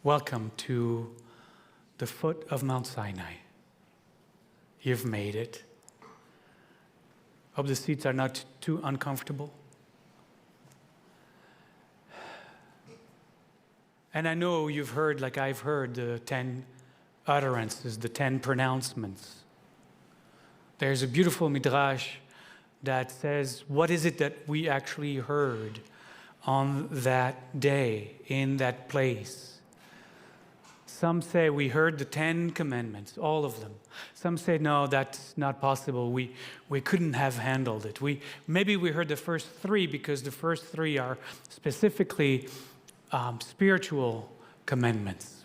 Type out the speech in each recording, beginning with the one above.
Welcome to the foot of Mount Sinai. You've made it. Hope the seats are not too uncomfortable. And I know you've heard, like I've heard, the 10 utterances, the 10 pronouncements. There's a beautiful midrash that says, what is it that we actually heard on that day, in that place? Some say we heard the 10 commandments, all of them. Some say, no, that's not possible. We couldn't have handled it. Maybe we heard the first 3 because the first 3 are specifically spiritual commandments.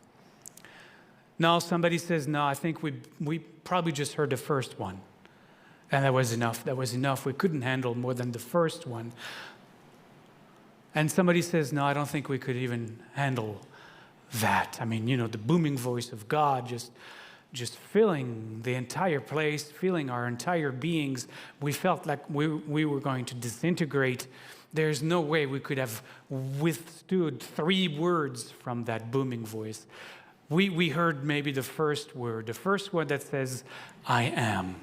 Now somebody says, no, I think we probably just heard the first one. And that was enough. That was enough. We couldn't handle more than the first one. And somebody says, no, I don't think we could even handle that. I mean, the booming voice of God just filling the entire place, filling our entire beings. We felt like we were going to disintegrate. There's no way we could have withstood 3 words from that booming voice. We heard maybe the first word that says, I am.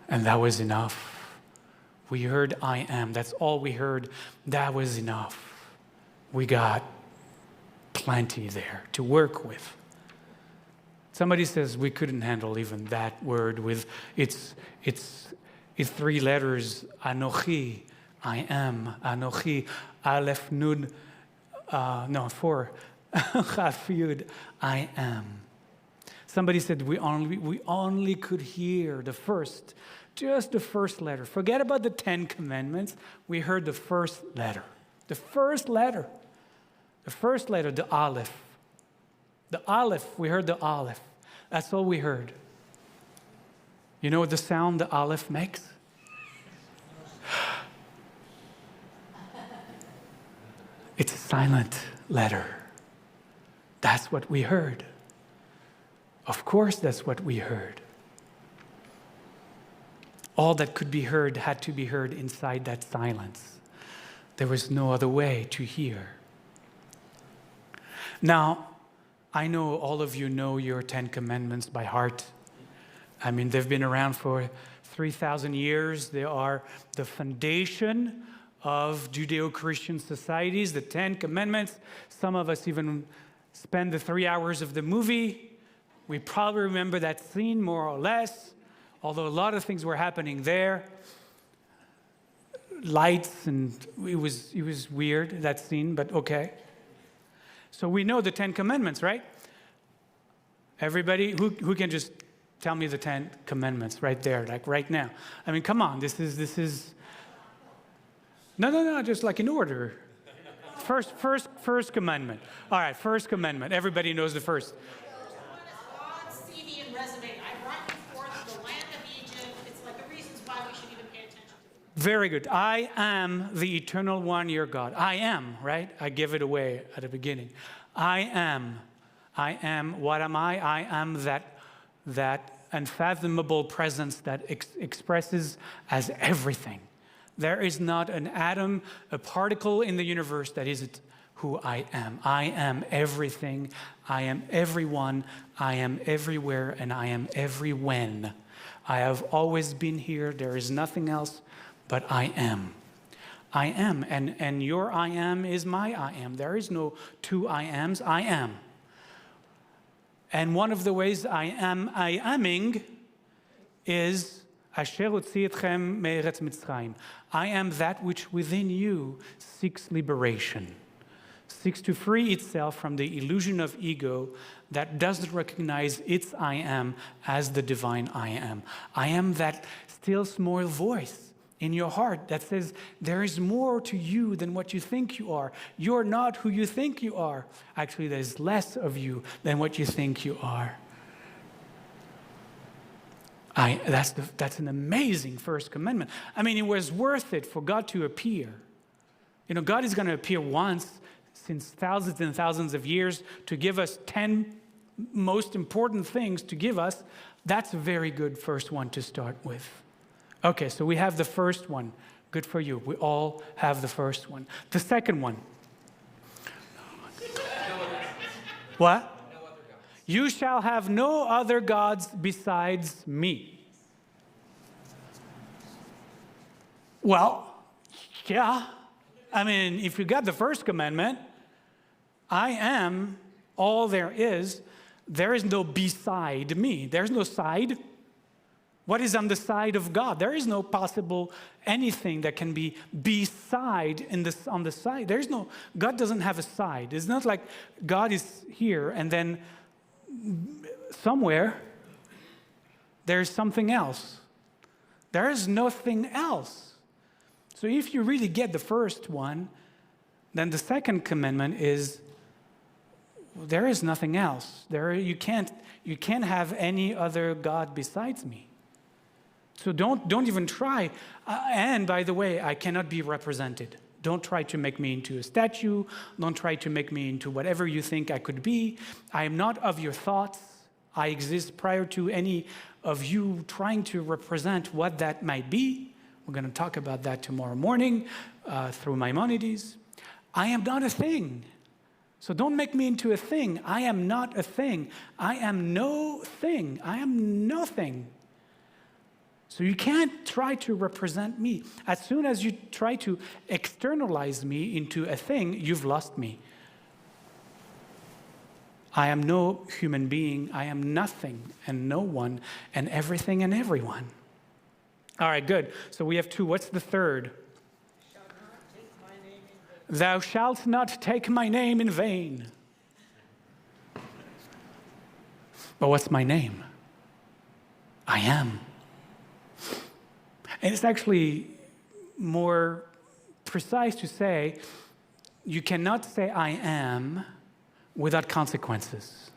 And that was enough. We heard, I am. That's all we heard. That was enough. We got plenty there to work with. Somebody says we couldn't handle even that word with its 3 letters, Anochi, I am, Anochi, Aleph Nun, 4, Chaf Yud, I am. Somebody said we only could hear just the first letter. Forget about the 10 commandments. We heard the first letter. The first letter. The first letter, the Aleph. The Aleph, we heard the Aleph. That's all we heard. You know what the sound the Aleph makes? It's a silent letter. That's what we heard. Of course, that's what we heard. All that could be heard had to be heard inside that silence. There was no other way to hear. Now, I know all of you know your 10 commandments by heart. I mean, they've been around for 3,000 years. They are the foundation of Judeo-Christian societies, the 10 commandments. Some of us even spend the 3 hours of the movie. We probably remember that scene more or less, although a lot of things were happening there. Lights, and it was weird, that scene, but okay. So we know the 10 commandments, right? Everybody, who can just tell me the 10 commandments right there, like right now? I mean, come on, this is. No, just like in order. First commandment. All right, first commandment. Everybody knows the first. Very good. I am the eternal one, your God. I am, right? I give it away at the beginning. I am. What am I? I am that unfathomable presence that expresses as everything. There is not an atom, a particle in the universe that isn't who I am. I am everything. I am everyone. I am everywhere, and I am every when. I have always been here. There is nothing else but I am. I am, and your I am is my I am. There is no 2 I ams. I am. And one of the ways I aming is Asher hotzi etchem me'eretz Mitzrayim. I am that which within you seeks liberation, seeks to free itself from the illusion of ego that doesn't recognize its I am as the divine I am. I am that still small voice in your heart that says there is more to you than what you think you are. You're not who you think you are. Actually, there's less of you than what you think you are. That's an amazing first commandment. I mean, it was worth it for God to appear. God is going to appear once since thousands and thousands of years to give us 10 most important things to give us. That's a very good first one to start with. Okay, so we have the first one. Good for you. We all have the first one. The second one. What? No other gods. You shall have no other gods besides me. Well, yeah. I mean, if you got the first commandment, I am all there is no beside me. There's no side. What is on the side of God? There is no possible anything that can be beside on the side. There's no, God doesn't have a side. It's not like God is here and then somewhere there's something else. There is nothing else. So if you really get the first one, then the second commandment is there is nothing else. You can't have any other God besides me. So don't even try. And by the way, I cannot be represented. Don't try to make me into a statue. Don't try to make me into whatever you think I could be. I am not of your thoughts. I exist prior to any of you trying to represent what that might be. We're going to talk about that tomorrow morning through Maimonides. I am not a thing. So don't make me into a thing. I am not a thing. I am no thing. I am nothing. So you can't try to represent me. As soon as you try to externalize me into a thing, you've lost me. I am no human being. I am nothing and no one and everything and everyone. All right, good. So we have two. What's the third? Thou shalt not take my name in vain. But what's my name? I am. And it's actually more precise to say, you cannot say I am without consequences.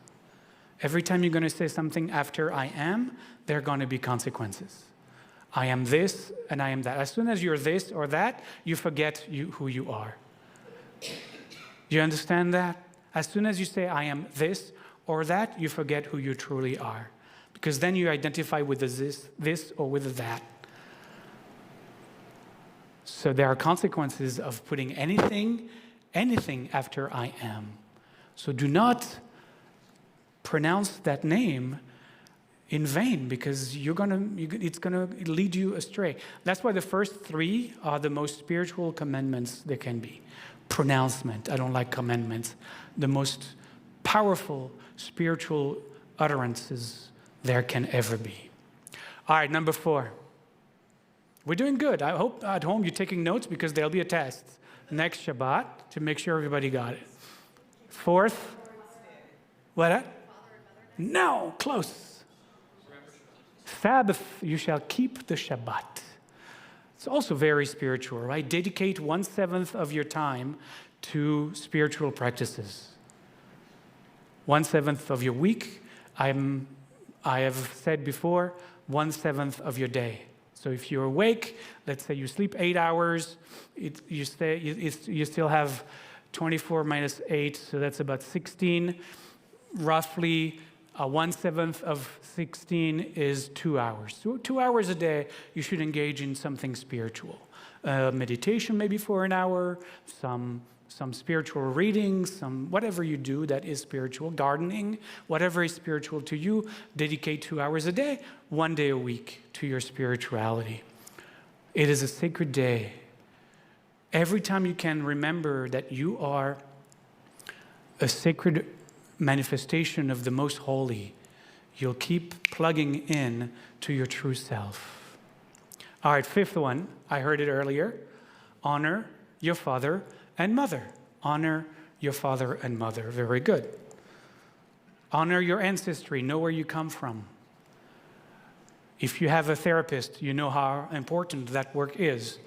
Every time you're going to say something after I am, there are going to be consequences. I am this and I am that. As soon as you're this or that, you forget who you are. Do you understand that? As soon as you say I am this or that, you forget who you truly are. Because then you identify with this or with that. So there are consequences of putting anything after I am. So do not pronounce that name in vain, because it's gonna lead you astray. That's why the first three are the most spiritual commandments there can be. Pronouncement, I don't like commandments. The most powerful spiritual utterances there can ever be. All right, number 4. We're doing good. I hope at home you're taking notes, because there'll be a test next Shabbat to make sure everybody got it. 4th. What? No, close. Sabbath, you shall keep the Shabbat. It's also very spiritual, right? Dedicate 1/7 of your time to spiritual practices. 1/7 of your week. I have said before, 1/7 of your day. So if you're awake, let's say you sleep 8 hours, you still have 24 minus 8, so that's about 16. Roughly 1/7 of 16 is 2 hours. So 2 hours a day, you should engage in something spiritual. Meditation maybe for an hour, some spiritual reading, whatever you do that is spiritual, gardening, whatever is spiritual to you, dedicate 2 hours a day, 1 day a week to your spirituality. It is a sacred day. Every time you can remember that you are a sacred manifestation of the Most Holy, you'll keep plugging in to your true self. All right, 5th one, I heard it earlier. Honor your father and mother. Honor your father and mother. Very good. Honor your ancestry. Know where you come from. If you have a therapist, you know how important that work is.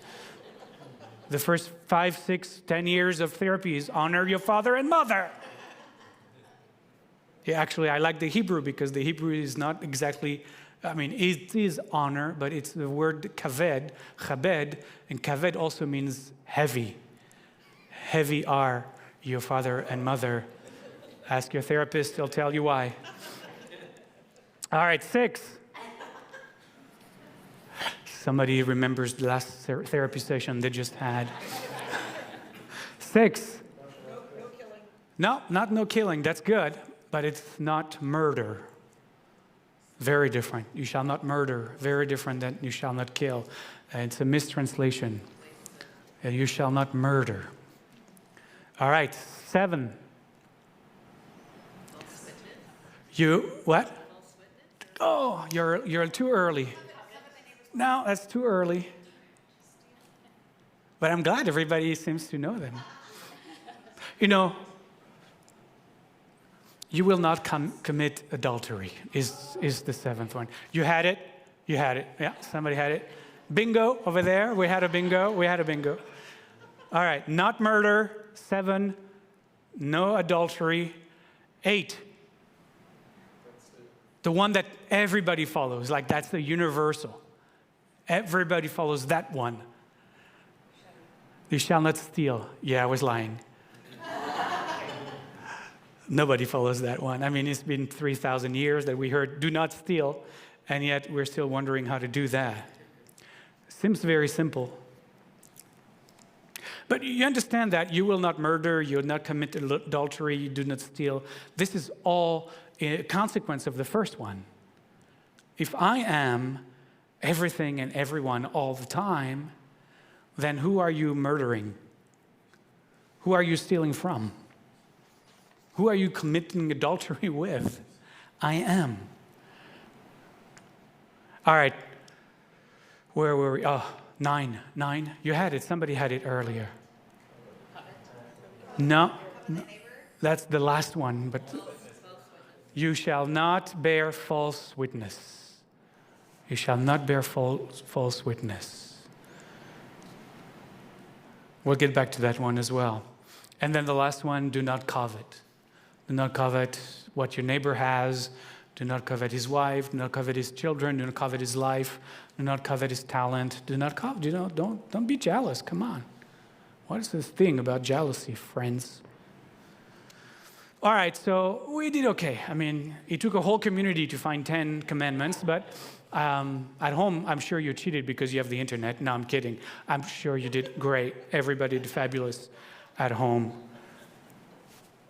The first 5, 6, 10 years of therapy is honor your father and mother. Yeah, actually, I like the Hebrew, because the Hebrew is not exactly, it is honor, but it's the word kaved, chabed, and kaved also means heavy. Heavy are your father and mother. Ask your therapist, he'll tell you why. All right, 6. Somebody remembers the last therapy session they just had. 6. No, not no killing. That's good, but it's not murder. Very different. You shall not murder. Very different than you shall not kill. It's a mistranslation. You shall not murder. All right, 7. You, what? Oh, you're too early. No, that's too early. But I'm glad everybody seems to know them. You know, you will not commit adultery is the 7th one. You had it? You had it. Yeah, somebody had it. Bingo over there. We had a bingo. We had a bingo. All right, not murder. 7, no adultery. 8, the one that everybody follows, like that's the universal. Everybody follows that one. You shall not steal. Yeah, I was lying. Nobody follows that one. I mean, it's been 3,000 years that we heard, do not steal, and yet we're still wondering how to do that. Seems very simple. But you understand that you will not murder, you will not commit adultery, you do not steal. This is all a consequence of the first one. If I am everything and everyone all the time, then who are you murdering? Who are you stealing from? Who are you committing adultery with? I am. All right. Where were we? Oh, 9. You had it. Somebody had it earlier. No. That's the last one. But you shall not bear false witness. You shall not bear false witness. We'll get back to that one as well. And then the last one, do not covet. Do not covet what your neighbor has. Do not covet his wife. Do not covet his children. Do not covet his life. Do not covet his talent. Do not covet. Don't be jealous. Come on. What is this thing about jealousy, friends? All right, so we did okay. I mean, it took a whole community to find 10 commandments, but at home, I'm sure you cheated because you have the internet. No, I'm kidding. I'm sure you did great. Everybody did fabulous at home.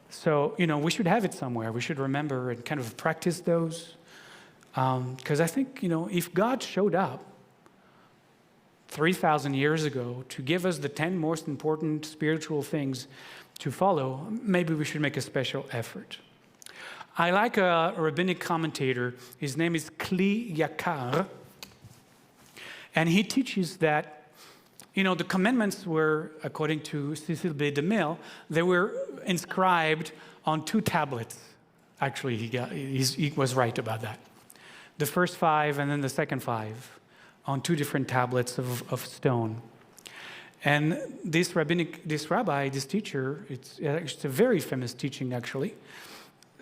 So, we should have it somewhere. We should remember and kind of practice those. Because I think, if God showed up 3,000 years ago to give us the 10 most important spiritual things to follow, maybe we should make a special effort. I like a rabbinic commentator. His name is Kli Yakar. And he teaches that the commandments were, according to Cecil B. DeMille, they were inscribed on 2 tablets. Actually, he was right about that. The first 5 and then the second 5 on 2 different tablets of stone. And this teacher, it's a very famous teaching actually,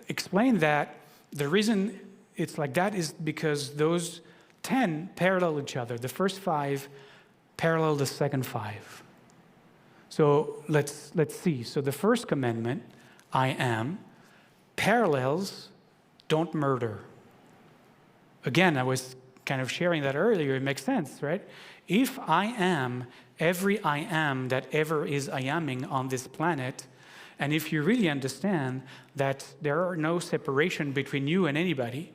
explained that the reason it's like that is because those 10 parallel each other. The first 5 parallel the second 5. So let's see. So the first commandment, I am, parallels don't murder. Again, I was kind of sharing that earlier. It makes sense, right? If I am every I am that ever is I aming on this planet, and if you really understand that there are no separation between you and anybody,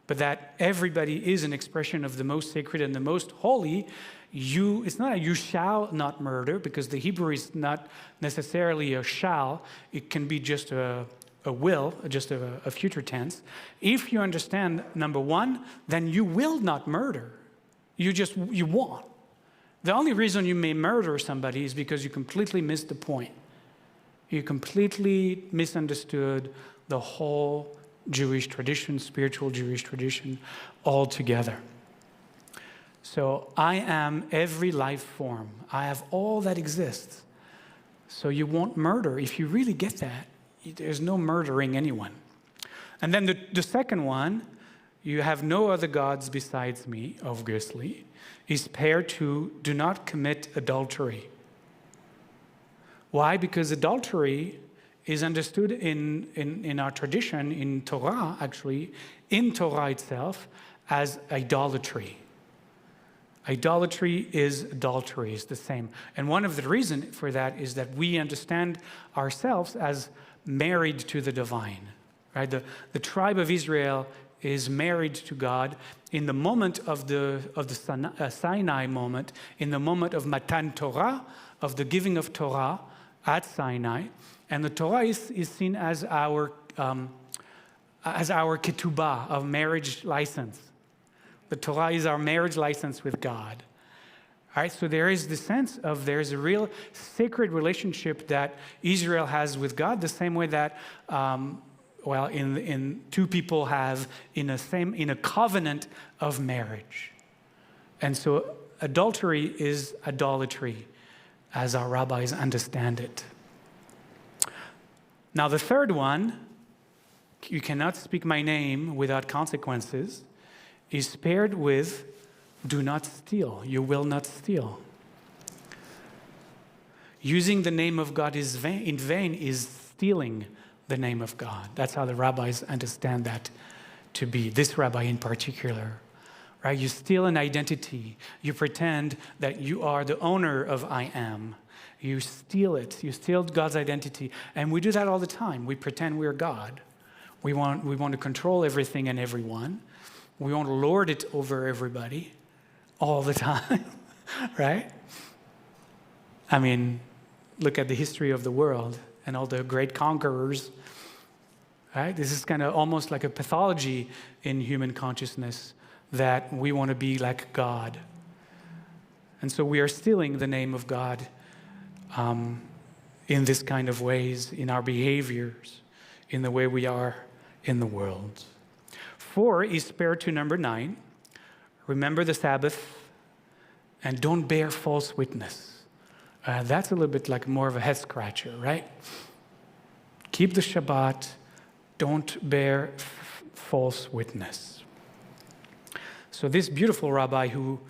but that everybody is an expression of the most sacred and the most holy, it's not a you shall not murder, because the Hebrew is not necessarily a shall. It can be just a will, just a future tense. If you understand number 1, then you will not murder. You won't. The only reason you may murder somebody is because you completely missed the point. You completely misunderstood the whole Jewish tradition, spiritual Jewish tradition altogether. So I am every life form. I have all that exists. So you won't murder. If you really get that, there's no murdering anyone. And then the second one, you have no other gods besides me, obviously, is paired to do not commit adultery. Why? Because adultery is understood in our tradition, in Torah, actually, in Torah itself, as idolatry. Idolatry is adultery, it's the same. And one of the reasons for that is that we understand ourselves as married to the divine, right? The tribe of Israel is married to God in the moment of the Sinai moment, in the moment of Matan Torah, of the giving of Torah at Sinai. And the Torah is seen as our ketubah, of marriage license. The Torah is our marriage license with God. All right, so there is the sense of there's a real sacred relationship that Israel has with God, the same way that, in two people have in a covenant of marriage. And so adultery is idolatry, as our rabbis understand it. Now the third one, you cannot speak my name without consequences, is paired with do not steal. You will not steal. Using the name of God in vain is stealing the name of God. That's how the rabbis understand that to be, this rabbi in particular. Right? You steal an identity. You pretend that you are the owner of I am. You steal it. You steal God's identity. And we do that all the time. We pretend we're God. We want to control everything and everyone. We want to lord it over everybody all the time, right? I mean, look at the history of the world and all the great conquerors, right? This is kind of almost like a pathology in human consciousness that we want to be like God. And so we are stealing the name of God in this kind of ways, in our behaviors, in the way we are in the world. 4 is paired to number 9. Remember the Sabbath and don't bear false witness. That's a little bit like more of a head scratcher, right? Keep the Shabbat, don't bear false witness. So this beautiful rabbi who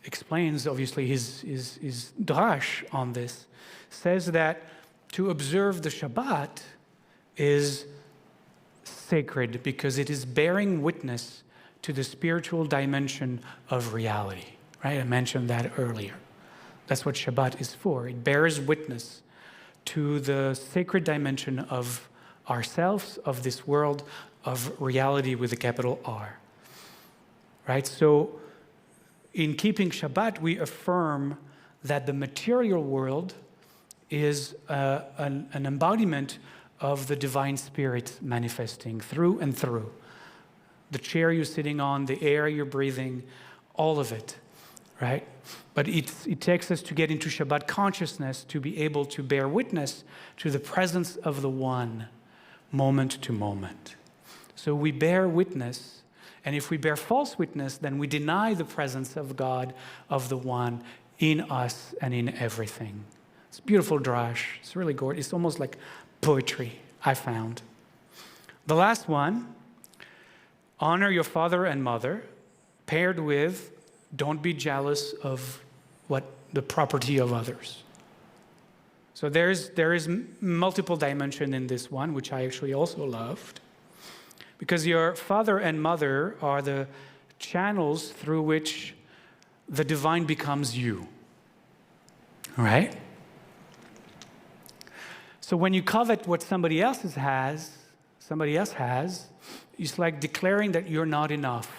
explains, obviously, his drash on this, says that to observe the Shabbat is sacred because it is bearing witness to the spiritual dimension of reality, right? I mentioned that earlier. That's what Shabbat is for. It bears witness to the sacred dimension of ourselves, of this world, of reality with a capital R, right? So in keeping Shabbat, we affirm that the material world is an embodiment of the divine spirit manifesting through and through. The chair you're sitting on, the air you're breathing, all of it, right? But it takes us to get into Shabbat consciousness to be able to bear witness to the presence of the One, moment to moment. So we bear witness, and if we bear false witness, then we deny the presence of God, of the One, in us and in everything. It's a beautiful drash. It's really gorgeous. It's almost like poetry, I found. The last one, honor your father and mother, paired with don't be jealous of what the property of others. So there is multiple dimension in this one, which I actually also loved, because your father and mother are the channels through which the divine becomes you. All right? So when you covet what somebody else has, it's like declaring that you're not enough.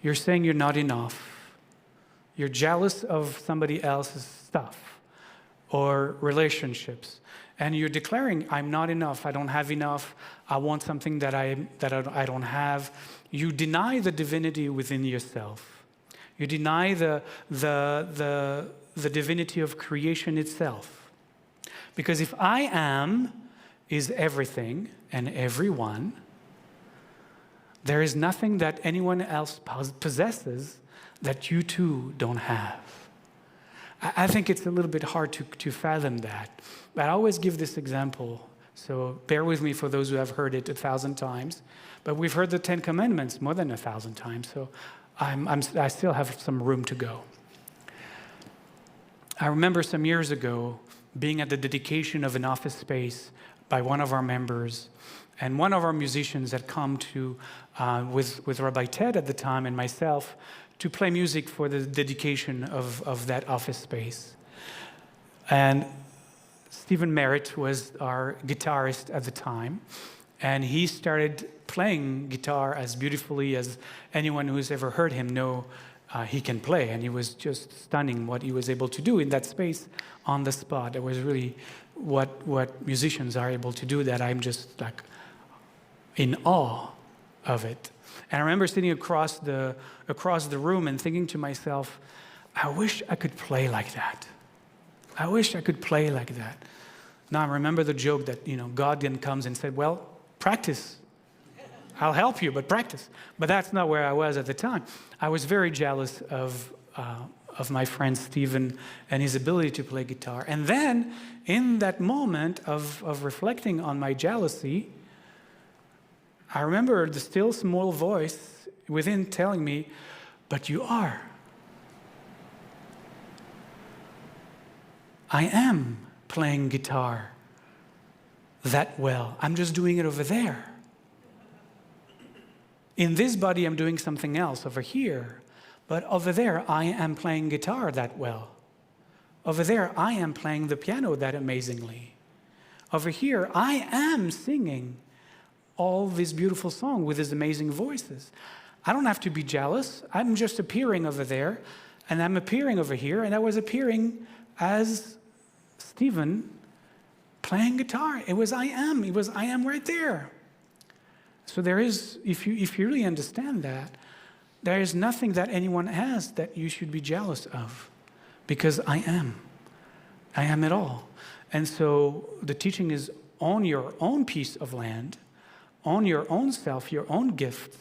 You're saying you're not enough. You're jealous of somebody else's stuff or relationships. And you're declaring, I'm not enough, I don't have enough, I want something that I don't have. You deny the divinity within yourself. You deny the divinity of creation itself. Because if I am is everything and everyone, there is nothing that anyone else possesses that you too don't have. I think it's a little bit hard to fathom that. But I always give this example, so bear with me for those who have heard it 1,000 times. But we've heard the 10 Commandments more than 1,000 times, so I still have some room to go. I remember some years ago being at the dedication of an office space by one of our members, and one of our musicians had come to, with Rabbi Ted at the time and myself, to play music for the dedication of that office space. And Stephen Merritt was our guitarist at the time, and he started playing guitar as beautifully as anyone who's ever heard him know he can play. And it was just stunning what he was able to do in that space on the spot. It was really what musicians are able to do, that I'm just like in awe of it. And I remember sitting across the room and thinking to myself, I wish I could play like that. I wish I could play like that. Now I remember the joke that, God then comes and said, well, practice. I'll help you, but practice. But that's not where I was at the time. I was very jealous of my friend Stephen and his ability to play guitar. And then, in that moment of reflecting on my jealousy, I remember the still small voice within telling me, but you are. I am playing guitar that well. I'm just doing it over there. In this body, I'm doing something else over here. But over there, I am playing guitar that well. Over there, I am playing the piano that amazingly. Over here, I am singing all these beautiful songs with these amazing voices. I don't have to be jealous. I'm just appearing over there, and I'm appearing over here, and I was appearing as Stephen playing guitar. It was I am right there. So there is, if you really understand that, there is nothing that anyone has that you should be jealous of, because I am it all. And so the teaching is own your own piece of land, own your own self, your own gifts.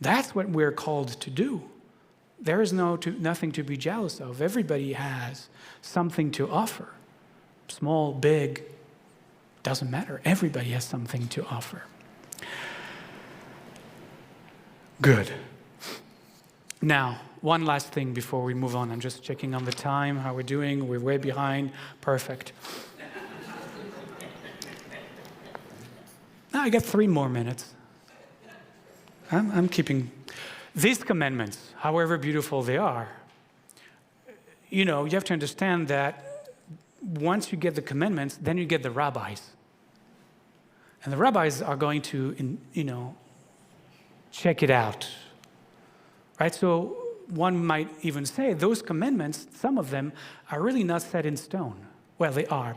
That's what we're called to do. There is nothing to be jealous of. Everybody has something to offer. Small, big, doesn't matter. Everybody has something to offer. Good. Now, one last thing before we move on. I'm just checking on the time, how we're doing. We're way behind. Perfect. Now I got 3 more minutes. I'm keeping these commandments, however beautiful they are. You have to understand that once you get the commandments, then you get the rabbis. And the rabbis are going to, check it out. Right? So one might even say those commandments, some of them are really not set in stone. Well, they are,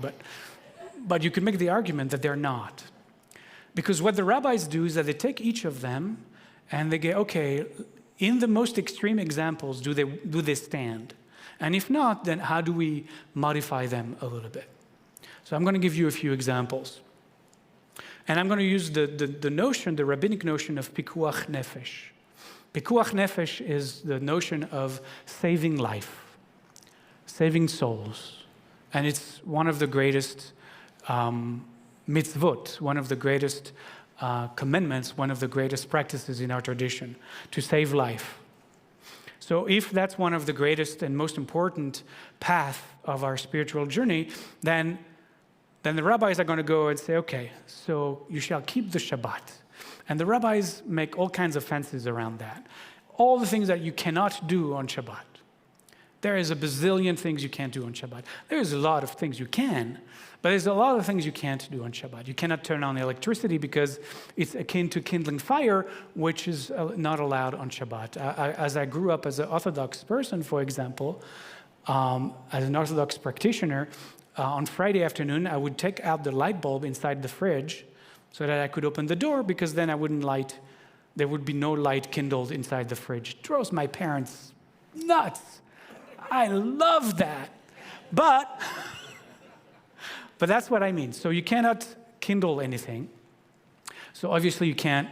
but you could make the argument that they're not. Because what the rabbis do is that they take each of them and they go, okay, in the most extreme examples, do they stand? And if not, then how do we modify them a little bit? So I'm going to give you a few examples. And I'm going to use the rabbinic notion of pikuach nefesh. Pikuach nefesh is the notion of saving life, saving souls. And it's one of the greatest mitzvot, one of the greatest commandments, one of the greatest practices in our tradition, to save life. So if that's one of the greatest and most important path of our spiritual journey, then the rabbis are going to go and say, okay, so you shall keep the Shabbat. And the rabbis make all kinds of fences around that. All the things that you cannot do on Shabbat. There is a bazillion things you can't do on Shabbat. There's a lot of things you can, but there's a lot of things you can't do on Shabbat. You cannot turn on the electricity because it's akin to kindling fire, which is not allowed on Shabbat. As I grew up as an Orthodox person, for example, as an Orthodox practitioner, on Friday afternoon, I would take out the light bulb inside the fridge so that I could open the door, because then there would be no light kindled inside the fridge. It drove my parents nuts. I love that. But that's what I mean. So you cannot kindle anything. So obviously you can't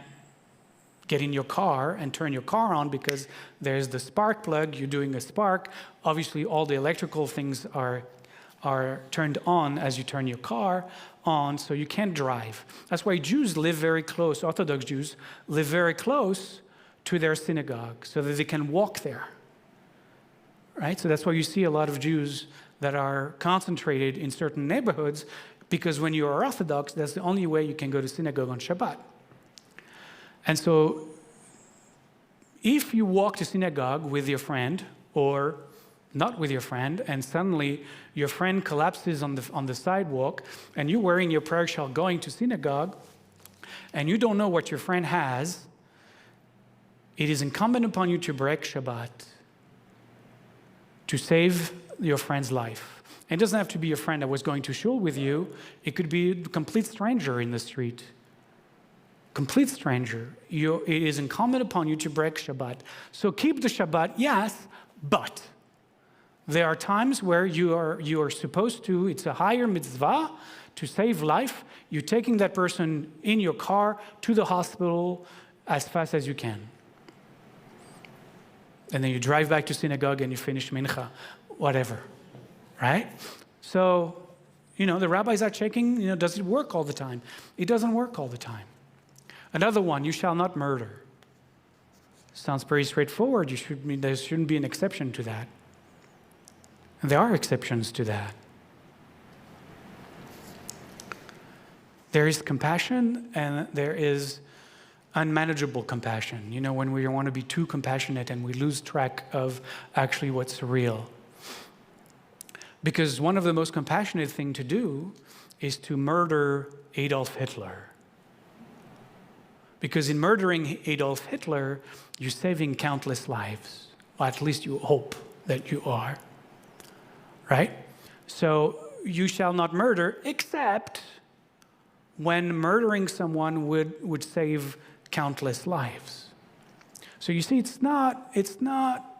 get in your car and turn your car on because there's the spark plug, you're doing a spark. Obviously all the electrical things are turned on as you turn your car on, so you can't drive. That's why Jews live very close, Orthodox Jews live very close to their synagogue so that they can walk there. Right? So that's why you see a lot of Jews that are concentrated in certain neighborhoods, because when you are Orthodox, that's the only way you can go to synagogue on Shabbat. And so if you walk to synagogue with your friend, or not with your friend, and suddenly your friend collapses on the sidewalk, and you're wearing your prayer shawl going to synagogue, and you don't know what your friend has, it is incumbent upon you to break Shabbat, to save your friend's life. It doesn't have to be a friend that was going to shul with you. It could be a complete stranger in the street. Complete stranger. It is incumbent upon you to break Shabbat. So keep the Shabbat, yes, but there are times where you are supposed to, it's a higher mitzvah to save life. You're taking that person in your car to the hospital as fast as you can. And then you drive back to synagogue and you finish mincha, whatever, right? So, the rabbis are checking, does it work all the time? It doesn't work all the time. Another one, you shall not murder. Sounds pretty straightforward. There shouldn't be an exception to that. And there are exceptions to that. There is compassion and there is unmanageable compassion. When we want to be too compassionate and we lose track of actually what's real. Because one of the most compassionate things to do is to murder Adolf Hitler. Because in murdering Adolf Hitler, you're saving countless lives. Or at least you hope that you are. Right? So you shall not murder, except when murdering someone would save countless lives. So you see, it's not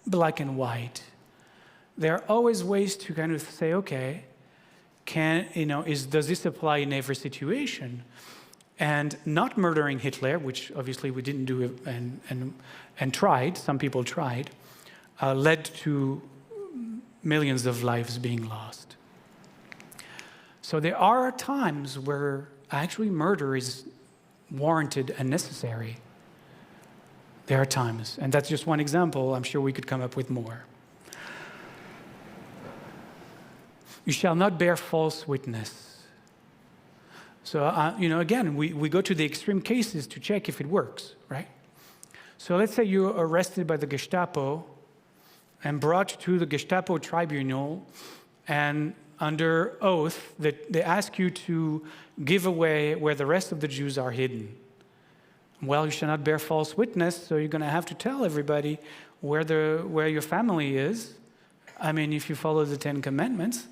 black and white. There are always ways to kind of say, okay, does this apply in every situation? And not murdering Hitler, which obviously we didn't do and tried, some people tried, led to millions of lives being lost. So there are times where actually murder is warranted and necessary. There are times, and that's just one example. I'm sure we could come up with more. You shall not bear false witness. So, again, we go to the extreme cases to check if it works, right? So let's say you're arrested by the Gestapo and brought to the Gestapo tribunal, and under oath, that they ask you to give away where the rest of the Jews are hidden. Well, you shall not bear false witness, so you're going to have to tell everybody where your family is. If you follow the Ten Commandments.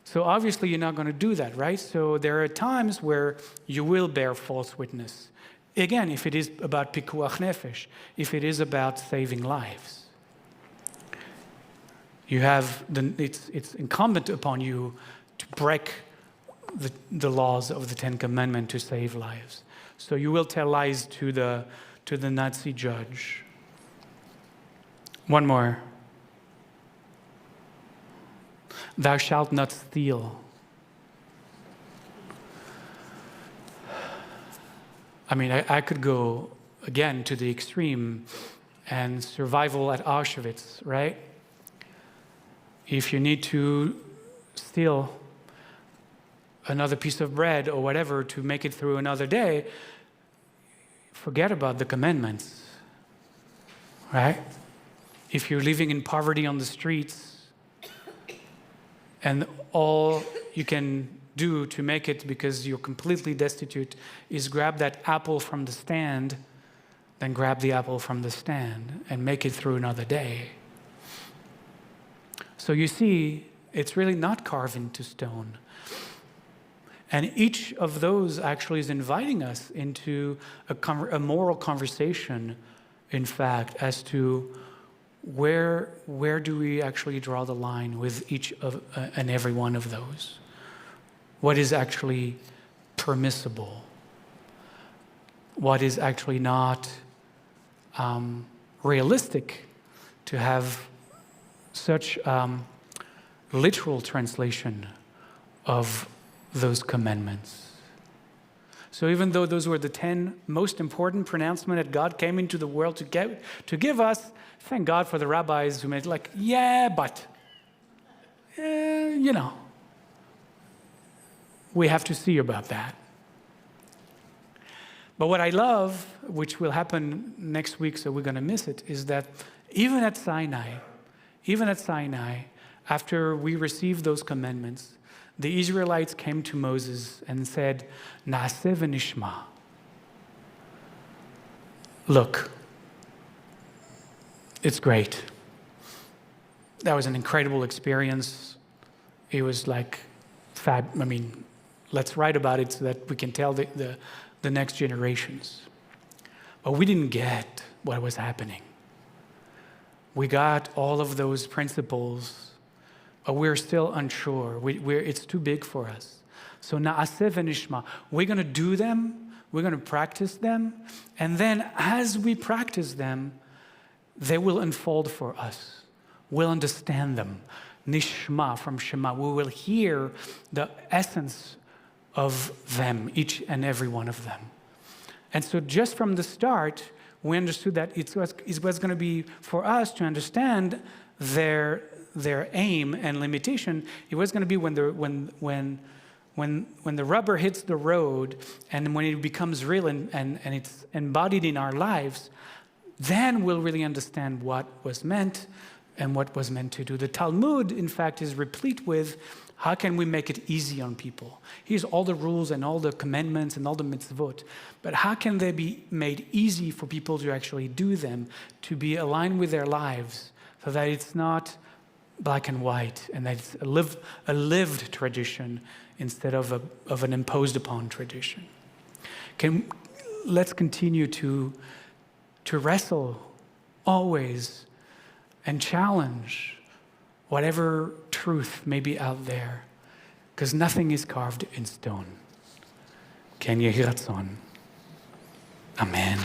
So obviously you're not going to do that, right? So there are times where you will bear false witness. Again, if it is about pikuach nefesh, if it is about saving lives. It's incumbent upon you to break the laws of the Ten Commandments to save lives. So you will tell lies to the Nazi judge. One more. Thou shalt not steal. I could go again to the extreme and survival at Auschwitz, right? If you need to steal another piece of bread or whatever to make it through another day, forget about the commandments, right? If you're living in poverty on the streets and all you can do to make it because you're completely destitute is grab that apple from the stand, then grab the apple from the stand and make it through another day. So you see, it's really not carved into stone. And each of those actually is inviting us into a moral conversation, in fact, as to where do we actually draw the line with each of and every one of those? What is actually permissible? What is actually not realistic to have such literal translation of those commandments? So even though those were the 10 most important pronouncements that God came into the world to give us, thank God for the rabbis who made we have to see about that. But what I love, which will happen next week, so we're going to miss it, is that even at Sinai, even at Sinai, after we received those commandments, the Israelites came to Moses and said, Na'aseh v'nishma. Look, it's great. That was an incredible experience. It was like, let's write about it so that we can tell the next generations. But we didn't get what was happening. We got all of those principles, but we're still unsure. It's too big for us. So na'aseh v'nishma, we're going to do them, we're going to practice them, and then as we practice them, they will unfold for us. We'll understand them. Nishma from Shema, we will hear the essence of them, each and every one of them. And so just from the start, we understood that it was going to be for us to understand their aim and limitation. It was going to be when the rubber hits the road and when it becomes real and it's embodied in our lives, then we'll really understand what was meant and what was meant to do. The Talmud, in fact, is replete with how can we make it easy on people? Here's all the rules and all the commandments and all the mitzvot, but how can they be made easy for people to actually do them, to be aligned with their lives, so that it's not black and white, and that it's a lived tradition instead of an imposed upon tradition. Let's continue to wrestle always and challenge whatever truth may be out there, because nothing is carved in stone. Ken Yehi Ratzon. Amen.